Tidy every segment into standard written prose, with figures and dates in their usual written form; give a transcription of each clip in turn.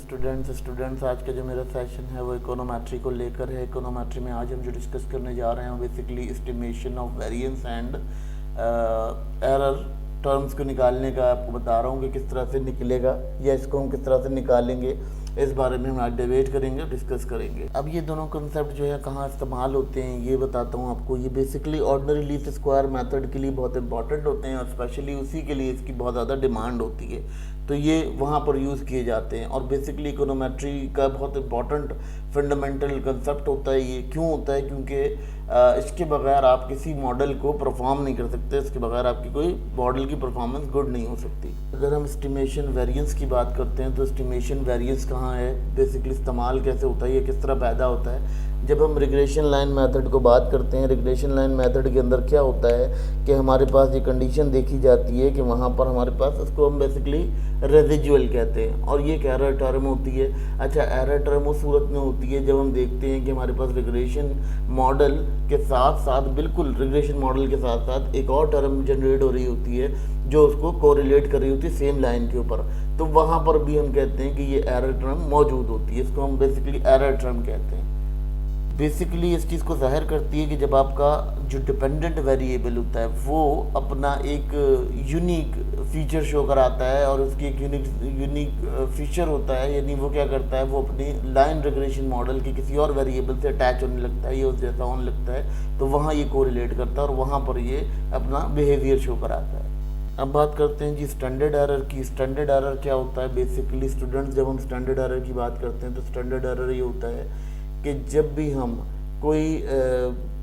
Students आज का जो मेरा सेशन है वो इकोनोमेट्री को लेकर है। इकोनोमेट्री में आज हम जो डिस्कस करने जा रहे हैं basically estimation of variance and error terms को निकालने का आपको बता रहा हूँ कि किस तरह से निकलेगा या इसको हम किस तरह से निकालेंगे। इस बारे में हम आज डिबेट करेंगे, डिस्कस करेंगे। अब ये दोनों कंसेप्ट जो है कहाँ इस्तेमाल होते हैं ये बताता हूँ आपको। ये basically ordinary least square method के लिए बहुत इंपॉर्टेंट होते हैं और स्पेशली उसी के लिए इसकी बहुत ज़्यादा डिमांड होती है, तो ये वहाँ पर यूज़ किए जाते हैं। और बेसिकली इकोनोमेट्री का बहुत इंपॉर्टेंट फंडामेंटल कंसेप्ट होता है। ये क्यों होता है? क्योंकि इसके बगैर आप किसी मॉडल को परफॉर्म नहीं कर सकते, इसके बगैर आपकी कोई मॉडल की परफॉर्मेंस गुड नहीं हो सकती। अगर हम एस्टिमेशन वेरिएंस की बात करते हैं तो एस्टिमेशन वेरिएंस कहाँ है, बेसिकली इस्तेमाल कैसे होता है, ये किस तरह पैदा होता है। जब हम रिग्रेशन लाइन मेथड को बात करते हैं, रिग्रेशन लाइन मेथड के अंदर क्या होता है कि हमारे पास ये कंडीशन देखी जाती है कि वहाँ पर हमारे पास उसको हम बेसिकली रेजिजुअल कहते हैं और ये एक एरर टर्म होती है। अच्छा, एरर टर्म उस सूरत में होती है जब हम देखते हैं कि हमारे पास रिग्रेशन मॉडल के साथ साथ, बिल्कुल रिग्रेशन मॉडल के साथ साथ एक और टर्म जनरेट हो रही होती है जो उसको कोरिलेट कर रही होती है सेम लाइन के ऊपर, तो वहाँ पर भी हम कहते हैं कि ये एरर टर्म मौजूद होती है। इसको हम बेसिकली एरर टर्म कहते हैं। बेसिकली इस चीज़ को ज़ाहिर करती है कि जब आपका जो डिपेंडेंट वेरिएबल होता है वो अपना एक यूनिक फीचर शो कराता है और उसकी एक यूनिक फीचर होता है, यानी वो क्या करता है, वो अपनी लाइन रिग्रेशन मॉडल के किसी और वेरिएबल से अटैच होने लगता है, ये उस जैसा होने लगता है, तो वहाँ ये कोरिलेट करता है और वहाँ पर ये अपना बिहेवियर शो कराता है। अब बात करते हैं जी स्टैंडर्ड एरर की। स्टैंडर्ड एरर क्या होता है? बेसिकली स्टूडेंट्स, जब हम स्टैंडर्ड एरर की बात करते हैं तो स्टैंडर्ड एरर ये होता है कि जब भी हम कोई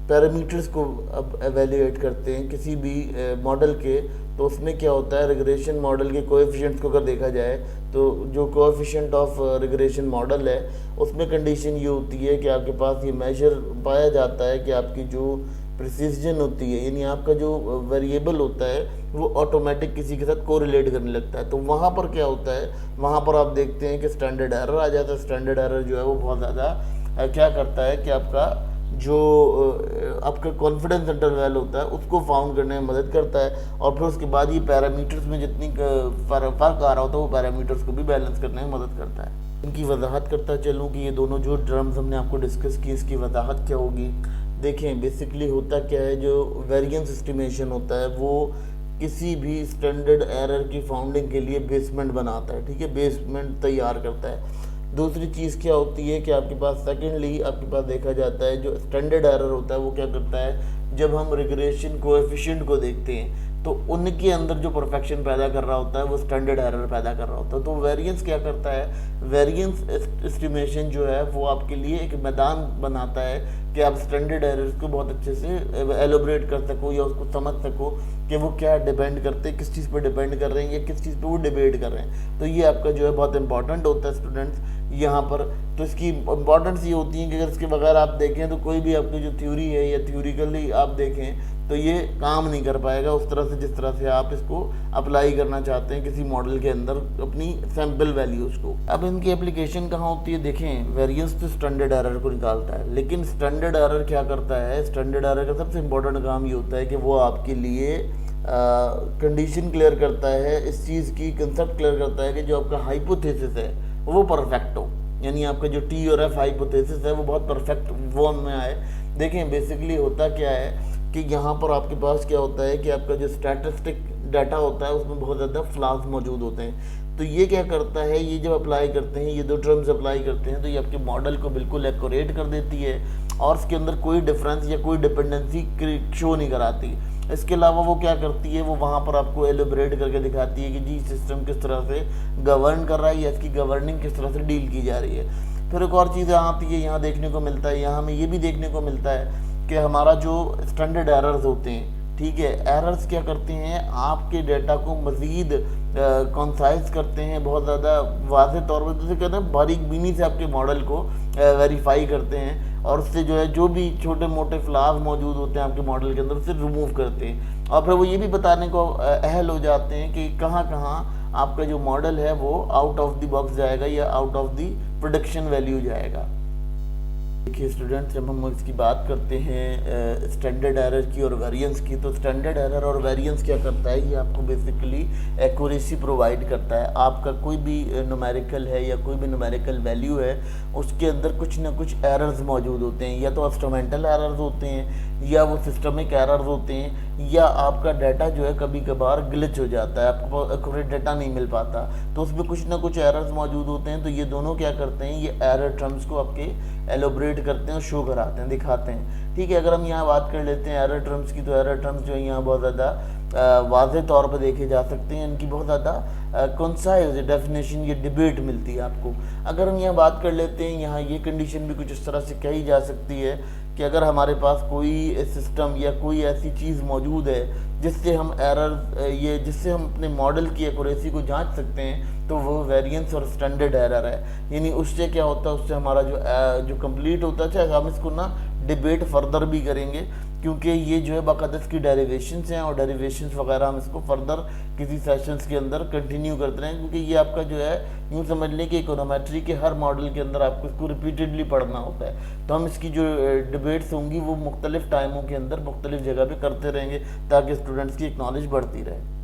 पैरामीटर्स को अब एवेल्यूएट करते हैं किसी भी मॉडल के, तो उसमें क्या होता है, रिग्रेशन मॉडल के कोएफिशिएंट्स को अगर देखा जाए तो जो कोएफिशिएंट ऑफ रिग्रेशन मॉडल है उसमें कंडीशन ये होती है कि आपके पास ये मेजर पाया जाता है कि आपकी जो प्रिसिजन होती है, यानी आपका जो वेरिएबल होता है वो ऑटोमेटिक किसी के साथ कोरिलेट करने लगता है। तो वहाँ पर क्या होता है, वहाँ पर आप देखते हैं कि स्टैंडर्ड एरर आ जाता है। स्टैंडर्ड एरर जो है वो बहुत ज़्यादा क्या करता है कि आपका जो आपका कॉन्फिडेंस इंटरवल होता है उसको फाउंड करने में मदद करता है और फिर उसके बाद ये पैरामीटर्स में जितनी फ़र्क आ रहा होता है वो पैरामीटर्स को भी बैलेंस करने में मदद करता है। इनकी वजाहत करता चलूँ कि ये दोनों जो टर्म्स हमने आपको डिस्कस की इसकी वजाहत क्या होगी। देखें, बेसिकली होता क्या है, जो वेरिएंस एस्टिमेशन होता है वो किसी भी स्टैंडर्ड एरर की फाउंडिंग के लिए बेसमेंट बनाता है, ठीक है, बेसमेंट तैयार करता है। दूसरी चीज़ क्या होती है कि आपके पास सेकेंडली आपके पास देखा जाता है जो स्टैंडर्ड एरर होता है वो क्या करता है, जब हम रिग्रेशन कोएफिशिएंट को देखते हैं तो उनके अंदर जो परफेक्शन पैदा कर रहा होता है वो स्टैंडर्ड एरर पैदा कर रहा होता है। तो वेरिएंस क्या करता है, वेरिएंस एस्टिमेशन जो है वो आपके लिए एक मैदान बनाता है कि आप स्टैंडर्ड एरर्स को बहुत अच्छे से एलोबरेट कर सको या उसको समझ सको कि वो क्या डिपेंड करते हैं, किस चीज़ पर डिपेंड कर रहे हैं या किस चीज़ पे वो डिबेट कर रहे हैं। तो ये आपका जो है बहुत इंपॉर्टेंट होता है स्टूडेंट्स यहाँ पर। तो इसकी इंपॉर्टेंस ये होती है कि अगर इसके बगैर आप देखें तो कोई भी आपकी जो थ्योरी है या थ्योरिकली आप देखें तो ये काम नहीं कर पाएगा उस तरह से जिस तरह से आप इसको अप्लाई करना चाहते हैं किसी मॉडल के अंदर अपनी सैम्पल वैल्यूज़ को। अब इनकी एप्लीकेशन कहाँ होती है? देखें, वेरिएंस तो स्टैंडर्ड एरर को निकालता है, लेकिन स्टैंडर्ड एरर क्या करता है, स्टैंडर्ड एरर का सबसे इंपॉर्टेंट काम ये होता है कि वो आपके लिए कंडीशन क्लियर करता है, इस चीज़ की कंसेप्ट क्लियर करता है कि जो आपका हाइपोथेसिस है वो परफेक्ट हो, यानी आपका जो टी और एफ हाइपोथेसिस है वो बहुत परफेक्ट फॉर्म में आए। देखें, बेसिकली होता क्या है कि यहाँ पर आपके पास क्या होता है कि आपका जो स्टैटिस्टिक डाटा होता है उसमें बहुत ज़्यादा फ्लॉज मौजूद होते हैं। तो ये क्या करता है, ये जब अप्लाई करते हैं, ये दो टर्म्स अप्लाई करते हैं तो ये आपके मॉडल को बिल्कुल एक्यूरेट कर देती है और उसके अंदर कोई डिफरेंस या कोई डिपेंडेंसी शो नहीं कराती। इसके अलावा वो क्या करती है, वो वहाँ पर आपको एलिब्रेट करके दिखाती है कि जी सिस्टम किस तरह से गवर्न कर रहा है या इसकी गवर्निंग किस तरह से डील की जा रही है। फिर एक और चीज़ यहाँ आती है, यहाँ देखने को मिलता है, यहाँ हमें ये भी देखने को मिलता है कि हमारा जो स्टैंडर्ड एरर्स होते हैं, ठीक है, एरर्स क्या करते हैं, आपके डेटा को मज़ीद कॉन्साइज करते हैं, बहुत ज़्यादा वाज़ेह तौर पर, जैसे कहते हैं बारीक बीनी से आपके मॉडल को वेरीफाई करते हैं और उससे जो है जो भी छोटे मोटे फ्लॉज मौजूद होते हैं आपके मॉडल के अंदर उससे रिमूव करते हैं और फिर वो ये भी बताने को अहल हो जाते हैं कि कहाँ कहाँ आपका जो मॉडल है वो आउट ऑफ द बॉक्स जाएगा या out of the production value जाएगा। देखिए स्टूडेंट, जब हम इसकी बात करते हैं स्टैंडर्ड एरर की और वेरिएंस की, तो स्टैंडर्ड एरर और वेरिएंस क्या करता है, ये आपको बेसिकली एक्यूरेसी प्रोवाइड करता है। आपका कोई भी न्यूमेरिकल है या कोई भी न्यूमेरिकल वैल्यू है, उसके अंदर कुछ ना कुछ एरर्स मौजूद होते हैं, या तो इंस्ट्रूमेंटल एरर्स होते हैं या वो सिस्टमिक एरर्स होते हैं, या आपका डाटा जो है कभी कभार ग्लिच हो जाता है, आपको एक्यूरेट डाटा नहीं मिल पाता, तो उसमें कुछ ना कुछ एरर्स मौजूद होते हैं। तो ये दोनों क्या करते हैं, ये एरर टर्म्स को आपके एलोबरेट करते हैं और शो कराते हैं, दिखाते हैं। ठीक है, अगर हम यहाँ बात कर लेते हैं एरर टर्म्स की, तो एरर टर्म्स जो है यहाँ बहुत ज़्यादा वाज़ेह तौर पर देखे जा सकते हैं, इनकी बहुत ज़्यादा कंसाइज डेफिनेशन, ये डिबेट मिलती है आपको। अगर हम यहाँ बात कर लेते हैं, यहाँ ये कंडीशन भी कुछ इस तरह से कही जा सकती है कि अगर हमारे पास कोई सिस्टम या कोई ऐसी चीज़ मौजूद है जिससे हम जिससे हम अपने मॉडल की एक्यूरेसी को जांच सकते हैं, तो वो वेरिएंस और स्टैंडर्ड एरर है। यानी उससे क्या होता है, उससे हमारा जो कंप्लीट होता है, हम इसको ना डिबेट फर्दर भी करेंगे, क्योंकि ये जो है बाकायदा इसकी डेरिवेशंस हैं, और डेरिवेशंस वगैरह हम इसको फर्दर किसी सेशंस के अंदर कंटिन्यू करते रहें, क्योंकि ये आपका जो है यूँ समझ लें कि इकोनोमेट्री के हर मॉडल के अंदर आपको इसको रिपीटेडली पढ़ना होता है। तो हम इसकी जो डिबेट्स होंगी वो मुख्तलिफ टाइमों के अंदर मुख्तलिफ जगह पे करते रहेंगे, ताकि स्टूडेंट्स की एक नॉलेज बढ़ती रहे।